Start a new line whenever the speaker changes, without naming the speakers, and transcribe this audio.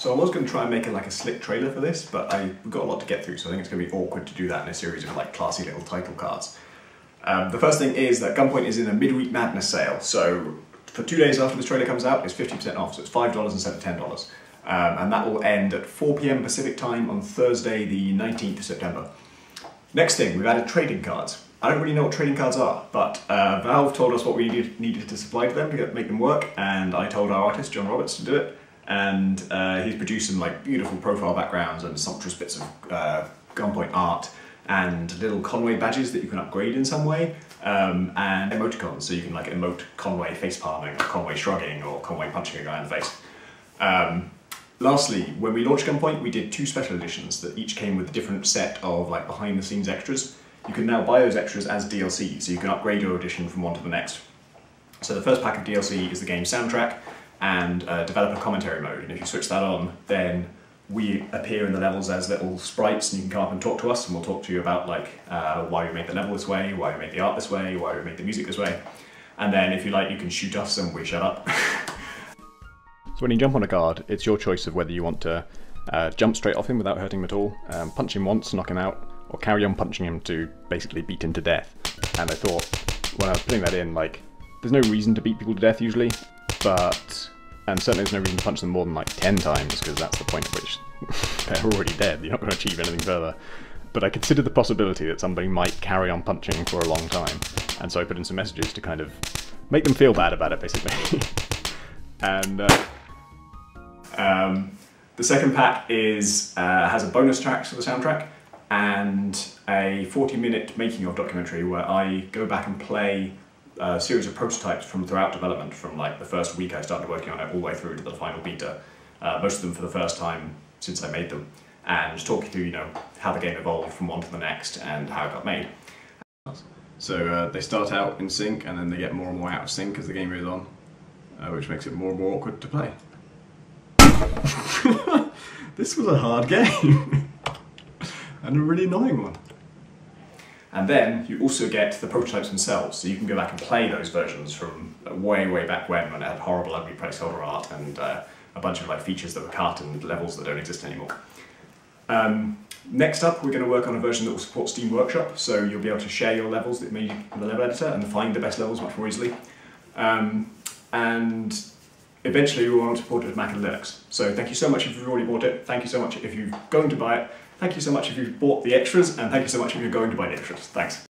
So I was going to try and make like a slick trailer for this, but we've got a lot to get through, so I think it's going to be awkward to do that in a series of like classy little title cards. The first thing is that Gunpoint is in a midweek madness sale, so for 2 days after this trailer comes out, it's 50% off, so it's $5 instead of $10. And that will end at 4 PM Pacific time on Thursday, the 19th of September. Next thing, we've added trading cards. I don't really know what trading cards are, but Valve told us what we needed to supply to them to make them work, and I told our artist, John Roberts, to do it. And he's produced some like beautiful profile backgrounds and sumptuous bits of Gunpoint art and little Conway badges that you can upgrade in some way, and emoticons, so you can like emote Conway face palming, or Conway shrugging, or Conway punching a guy in the face. Lastly, when we launched Gunpoint, we did 2 special editions that each came with a different set of like behind the scenes extras. You can now buy those extras as DLC, so you can upgrade your edition from one to the next. So the first pack of DLC is the game's soundtrack and developer commentary mode, and if you switch that on, then we appear in the levels as little sprites, and you can come up and talk to us, and we'll talk to you about like why we made the level this way, why we made the art this way, why we made the music this way. And then if you like, you can shoot us and we shut up. So when you jump on a guard, it's your choice of whether you want to jump straight off him without hurting him at all, punch him once, knock him out, or carry on punching him to basically beat him to death. And I thought, when I was putting that in, like, there's no reason to beat people to death usually, and certainly there's no reason to punch them more than like 10 times, because that's the point at which they're already dead, you're not going to achieve anything further. But I considered the possibility that somebody might carry on punching for a long time, and so I put in some messages to kind of make them feel bad about it, basically. And the second pack has a bonus track for the soundtrack, and a 40-minute making of documentary where I go back and play a series of prototypes from throughout development, from like the first week I started working on it all the way through to the final beta, most of them for the first time since I made them, and talk you through, you know, how the game evolved from one to the next and how it got made. So they start out in sync, and then they get more and more out of sync as the game goes on, which makes it more and more awkward to play. This was a hard game. And a really annoying one. And then you also get the prototypes themselves, so you can go back and play those versions from way, way back when it had horrible, ugly placeholder art and a bunch of like features that were cut and levels that don't exist anymore. Next up, we're going to work on a version that will support Steam Workshop, so you'll be able to share your levels that made in the level editor and find the best levels much more easily. And eventually we want to port it to Mac and Linux. So thank you so much if you've already bought it, thank you so much if you're going to buy it, thank you so much if you've bought the extras, and thank you so much if you're going to buy the extras. Thanks.